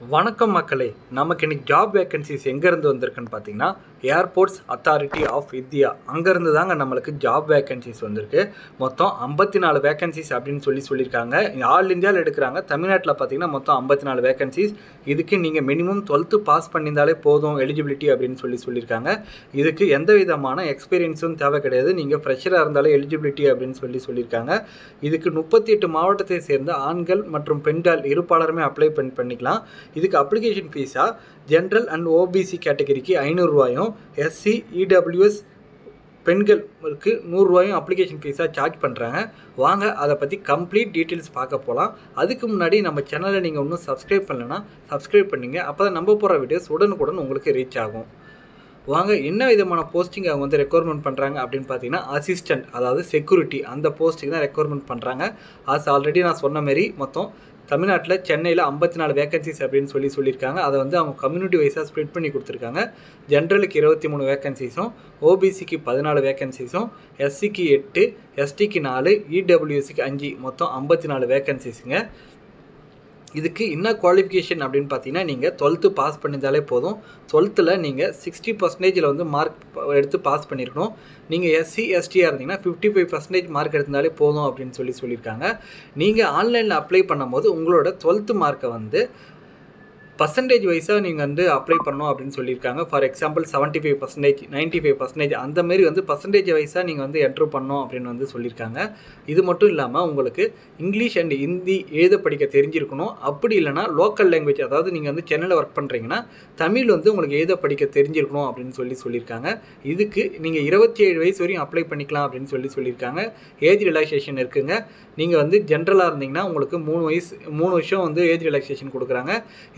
வணக்கம் மக்களே, நமக்கு இன்னைக்கு ஜாப் வேகன்சிஸ் எங்கேருந்து வந்திருக்குன்னு பார்த்தீங்கன்னா ஏர்போர்ட்ஸ் அத்தாரிட்டி ஆஃப் இந்தியா அங்கேருந்து தாங்க நம்மளுக்கு ஜாப் வேகன்சிஸ் வந்திருக்கு. மொத்தம் 54 வேகன்சிஸ் அப்படின்னு சொல்லியிருக்காங்க. ஆல் இந்தியாவில் எடுக்கிறாங்க. தமிழ்நாட்டில் பார்த்தீங்கன்னா மொத்தம் 54 வேகன்சிஸ். இதுக்கு நீங்கள் மினிமம் 12th பாஸ் பண்ணியிருந்தாலே போதும் எலிஜிபிலிட்டி அப்படின்னு சொல்லியிருக்காங்க. இதுக்கு எந்த விதமான எக்ஸ்பீரியன்ஸும் தேவை கிடையாது. நீங்கள் ஃப்ரெஷராக இருந்தாலே எலிஜிபிலிட்டி அப்படின்னு சொல்லியிருக்காங்க. இதுக்கு 38 மாவட்டத்தை சேர்ந்த ஆண்கள் மற்றும் பெண்கள் இருப்பாளருமே அப்ளை பண்ணிக்கலாம். இதுக்கு அப்ளிகேஷன் ஃபீஸாக ஜென்ரல் அண்ட் ஓபிசி கேட்டகரிக்கு 500 ரூபாயும், எஸ்சி இடபிள்யூஎஸ் பெண்களுக்கு 100 ரூபாயும் அப்ளிகேஷன் ஃபீஸாக சார்ஜ் பண்ணுறாங்க. வாங்க அதை பற்றி கம்ப்ளீட் டீட்டெயில்ஸ் பார்க்க போகலாம். அதுக்கு முன்னாடி நம்ம சேனலை நீங்கள் இன்னும் சப்ஸ்கிரைப் பண்ணலைன்னா சப்ஸ்கிரைப் பண்ணிங்க. அப்போ தான் நம்ம போகிற வீடியோஸ் உடனுக்குடன் உங்களுக்கு ரீச் ஆகும். வாங்க, என்ன விதமான போஸ்டிங் அவங்க வந்து ரெக்யர்மெண்ட் பண்ணுறாங்க அப்படின்னு பார்த்தீங்கன்னா அசிஸ்டன்ட், அதாவது செக்யூரிட்டி, அந்த போஸ்டிங் தான் ரெக்யர்மெண்ட் பண்ணுறாங்க. ஆல்ரெடி நான் சொன்ன மாரி மொத்தம் தமிழ்நாட்டில் சென்னையில் 54 வேகன்சிஸ் அப்படின்னு சொல்லியிருக்காங்க. அதை வந்து அவங்க கம்யூனிட்டி வைஸாக ஸ்ப்ளிட் பண்ணி கொடுத்துருக்காங்க. ஜென்ரலுக்கு 23 வேகன்சிஸும், ஓபிசிக்கு 14 வேகன்சிஸும், எஸ்சிக்கு 8, எஸ்டிக்கு 4, இடபிள்யூஎஸ்சிக்கு 5, மொத்தம் 54 வேகன்சிஸுங்க. இதுக்கு என்ன குவாலிஃபிகேஷன் அப்படின்னு பார்த்தீங்கன்னா நீங்கள் 12th பாஸ் பண்ணியிருந்தாலே போதும். 12th நீங்கள் 60% வந்து மார்க் எடுத்து பாஸ் பண்ணியிருக்கணும். நீங்கள் எஸ்சி எஸ்டியாக இருந்தீங்கன்னா 55% மார்க் எடுத்திருந்தாலே போதும் அப்படின்னு சொல்லியிருக்காங்க. நீங்கள் ஆன்லைனில் அப்ளை பண்ணும்போது உங்களோட 12th மார்க்கை வந்து பர்சன்டேஜ் வைஸாக நீங்கள் வந்து அப்ளை பண்ணணும் அப்படின்னு சொல்லியிருக்காங்க. ஃபார் எக்ஸாம்பிள் 75%, 95% அந்த மாரி வந்து பர்சன்டேஜ் வைஸாக நீங்கள் வந்து என்ட்ரு பண்ணணும் அப்படின்னு வந்து சொல்லியிருக்காங்க. இது மட்டும் இல்லாமல் உங்களுக்கு இங்கிலீஷ் அண்ட் ஹிந்தி எழுத படிக்க தெரிஞ்சிருக்கணும். அப்படி இல்லைனா லோக்கல் லாங்குவேஜ், அதாவது நீங்கள் வந்து சென்னையில் ஒர்க் பண்ணுறீங்கன்னா தமிழ் வந்து உங்களுக்கு எழுத படிக்க தெரிஞ்சிருக்கணும் அப்படின்னு சொல்லியிருக்காங்க. இதுக்கு நீங்கள் 27 வயசு வரையும் அப்ளை பண்ணிக்கலாம் அப்படின்னு சொல்லியிருக்காங்க. ஏஜ் ரிலாக்ஸேஷன் இருக்குங்க. நீங்கள் வந்து ஜென்ரலாக இருந்தீங்கன்னா உங்களுக்கு 3 வருஷம் வந்து ஏஜ் ரிலாக்ஸேஷன் கொடுக்குறாங்க.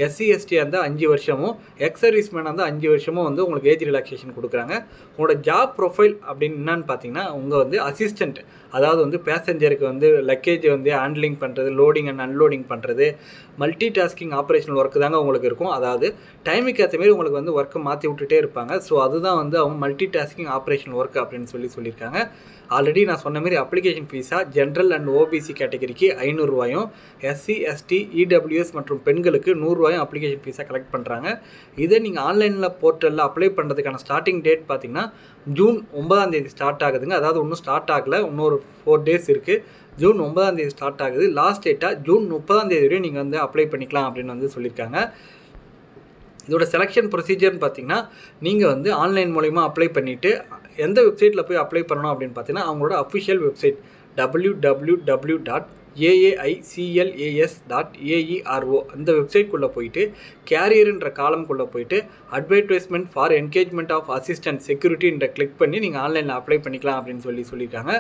எஸ்சி எஸ்டியாக இருந்தால் 5 வருஷமும், எக்ஸ் சர்வீஸ்மேனாக இருந்தால் 5 வருஷமும் வந்து உங்களுக்கு ஏஜ் ரிலாக்ஸேஷன் கொடுக்குறாங்க. உங்களோட ஜாப் ப்ரொஃபைல் அப்படின்னு என்னன்னு பார்த்தீங்கன்னா உங்கள் வந்து அசிஸ்டன்ட், அதாவது வந்து பேசஞ்சருக்கு வந்து லக்கேஜ் வந்து ஹேண்ட்லிங் பண்ணுறது, லோடிங் அண்ட் அன்லோடிங் பண்ணுறது, மல்டி டாஸ்கிங் ஆப்ரேஷனல் ஒர்க்கு தாங்க உங்களுக்கு இருக்கும். அதாவது டைமுக்கு ஏற்ற மாரி உங்களுக்கு வந்து ஒர்க்கை மாற்றி விட்டுட்டே இருப்பாங்க. ஸோ அதுதான் வந்து அவங்க மல்டி டாஸ்கிங் ஆப்ரேஷனல் ஒர்க் அப்படின்னு சொல்லியிருக்காங்க. ஆல்ரெடி நான் சொன்ன மாதிரி அப்ளிகேஷன் ஃபீஸாக ஜென்ரல் அண்ட் ஓபிசி கேட்டகரிக்கு 500 ரூபாயும், எஸ்சி எஸ்டி இடபிள்யூஎஸ் மற்றும் பெண்களுக்கு 100 ரூபாயும் அப்ளிகேஷன் ஃபீஸாக கலெக்ட் பண்ணுறாங்க. இதை நீங்கள் ஆன்லைனில் போர்ட்டலில் அப்ளை பண்ணுறதுக்கான ஸ்டார்டிங் டேட் பார்த்தீங்கன்னா ஜூன் 9ஆம் தேதி ஸ்டார்ட் ஆகுதுங்க. அதாவது இன்னும் ஸ்டார்ட் ஆகலை, இன்னொரு 4 டேஸ் இருக்குது. ஜூன் 9ஆம் தேதி ஸ்டார்ட் ஆகுது. லாஸ்ட் டேட்டாக ஜூன் 30ஆம் தேதி வரையும் நீங்கள் வந்து அப்ளை பண்ணிக்கலாம் அப்படின்னு வந்து சொல்லியிருக்காங்க. இதோட செலெக்ஷன் ப்ரொசீஜர்னு பார்த்தீங்கன்னா நீங்கள் வந்து ஆன்லைன் மூலிமா அப்ளை பண்ணிவிட்டு எந்த வெப்சைட்டில் போய் அப்ளை பண்ணணும் அப்படின்னு பார்த்தீங்கன்னா அவங்களோட அஃபிஷியல் வெப்சைட் www.aiclas.aero அந்த வெப்சைட்குள்ளே போயிட்டு கேரியர்ன்ற காலம்குள்ளே போயிட்டு advertisement for engagement of assistant செக்யூரிட்டின்ற கிளிக் பண்ணி நீங்கள் ஆன்லைனில் அப்ளை பண்ணிக்கலாம் அப்படின்னு சொல்லியிருக்காங்க.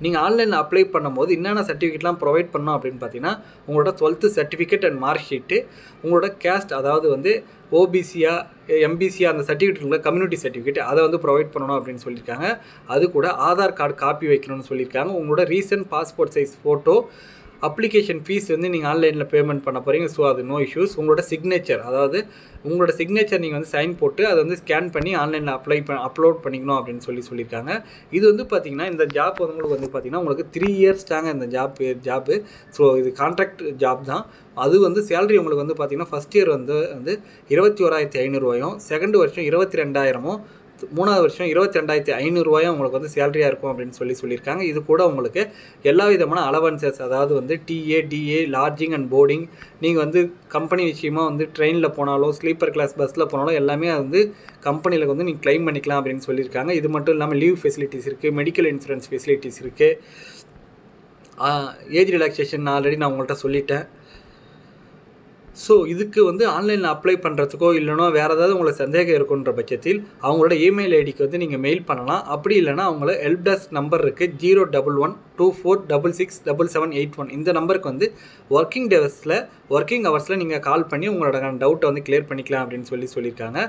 நீங்கள் ஆன்லைனில் அப்ளை பண்ணும்போது என்னென்ன சர்டிஃபிகேட்லாம் ப்ரொவைட் பண்ணணும் அப்படின்னு பார்த்தீங்கன்னா உங்களோட 12th certificate and mark sheet, உங்களோட கேஸ்ட், அதாவது வந்து ஓபிசியா எம்பிசியா அந்த சர்டிஃபிகேட்டுங்கள கம்யூனிட்டி சர்டிஃபிகேட் அதை வந்து ப்ரொவைட் பண்ணணும் அப்படின்னு சொல்லியிருக்காங்க. அது கூட ஆதார் கார்டு காப்பி வைக்கணும்னு சொல்லியிருக்காங்க. உங்களோட recent passport size photo, application fees வந்து நீங்கள் ஆன்லைனில் பேமெண்ட் பண்ண போகிறீங்க. ஸோ அது நோ இஷ்யூஸ். உங்களோட சிக்னேச்சர், அதாவது உங்களோட சிக்னேச்சர் நீங்கள் வந்து சைன் போட்டு அதை வந்து ஸ்கேன் பண்ணி ஆன்லைனில் அப்லோட் பண்ணிக்கணும் அப்படின்னு சொல்லியிருக்காங்க. இது வந்து பார்த்திங்கன்னா இந்த ஜாப் உங்களுக்கு வந்து பார்த்திங்கன்னா உங்களுக்கு 3 இயர்ஸ் தாங்க இந்த ஜாப்பு. ஸோ இது கான்ட்ராக்ட் ஜாப் தான். அது வந்து சேலரி உங்களுக்கு வந்து பார்த்திங்கன்னா ஃபஸ்ட் இயர் வந்து 21,500 ரூபாயும், செகண்ட் வருஷம் 22,000, 3வது வருஷம் 22,500 ரூபாயும் உங்களுக்கு வந்து சேலரியாக இருக்கும் அப்படின்னு சொல்லியிருக்காங்க. இது கூட உங்களுக்கு எல்லா விதமான அலவன்சஸ், அதாவது வந்து DA, DA, lodging and boarding, நீங்கள் வந்து கம்பெனி விஷயமாக வந்து ட்ரெயினில் போனாலோ ஸ்லீப்பர் கிளாஸ் பஸ்ஸில் போனாலும் எல்லாமே வந்து கம்பெனியில் வந்து நீங்கள் கிளைம் பண்ணிக்கலாம் அப்படின்னு சொல்லியிருக்காங்க. இது மட்டும் இல்லாமல் லீவ் ஃபெசிலிட்டிஸ் இருக்குது, மெடிக்கல் இன்சூரன்ஸ் ஃபெசிலிட்டிஸ் இருக்குது, ஏஜ் ரிலாக்ஸேஷன் ஆல்ரெடி நான் உங்கள்கிட்ட சொல்லிட்டேன். ஸோ இதுக்கு வந்து ஆன்லைனில் அப்ளை பண்ணுறதுக்கோ இல்லைனா வேறு ஏதாவது உங்களுக்கு சந்தேகம் இருக்குன்ற பட்சத்தில் அவங்களோட இமெயில் ஐடிக்கு வந்து நீங்கள் மெயில் பண்ணலாம். அப்படி இல்லைனா அவங்கள ஹெல்ப் டெஸ்க் நம்பர் இருக்குது 01124667781. இந்த நம்பருக்கு வந்து ஒர்க்கிங் ஹவர்ஸில் நீங்கள் கால் பண்ணி உங்களோட டவுட்டை வந்து கிளியர் பண்ணிக்கலாம் அப்படின்னு சொல்லியிருக்காங்க.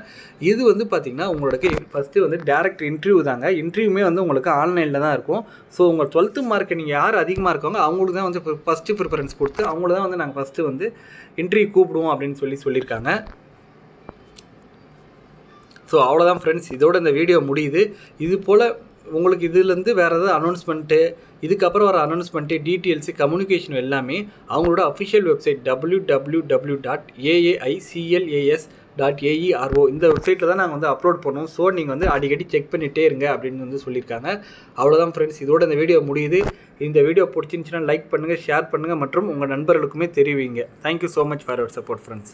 இது வந்து பார்த்திங்கன்னா உங்களுக்கு ஃபஸ்ட்டு வந்து டேரக்ட் இன்டர்வியூ தாங்க. இன்டர்வியூமே வந்து உங்களுக்கு ஆன்லைனில் தான் இருக்கும். ஸோ உங்கள் 12th மார்க்கை நீங்கள் யார் அதிகமாக இருக்காங்க அவங்களுக்கு தான் வந்து ஃபஸ்ட்டு ப்ரிஃபரன்ஸ் கொடுத்து அவங்கள தான் வந்து நாங்கள் ஃபஸ்ட்டு வந்து இன்டர்வியூ கூப்பிடுவோம் அப்படின்னு சொல்லியிருக்காங்க. ஸோ அவ்வளோதான் ஃப்ரெண்ட்ஸ், இதோட இந்த வீடியோ முடியுது. இது போல் உங்களுக்கு இதுலேருந்து வேறு ஏதாவது அனௌன்ஸ்மெண்ட்டு, இதுக்கப்புறம் வர அனௌன்ஸ்மெண்ட்டு, டீட்டெயில்ஸு, கம்யூனிகேஷன் எல்லாமே அவங்களோட அஃபிஷியல் வெப்சைட் www.aiclas.aero இந்த வெப்சைட்டில் தான் நாங்கள் வந்து அப்லோட் பண்ணுவோம். ஸோ நீங்கள் வந்து அடிக்கடி செக் பண்ணிகிட்டே இருங்க அப்படின்னு வந்து சொல்லியிருக்காங்க. அவ்வளோதான் ஃப்ரெண்ட்ஸ், இதோட இந்த வீடியோ முடியுது. இந்த வீடியோ பிடிச்சிருந்துச்சுன்னா லைக் பண்ணுங்கள், ஷேர் பண்ணுங்கள் மற்றும் உங்கள் நண்பர்களுக்குமே தெரிவிங்க. Thank you so much for your support friends.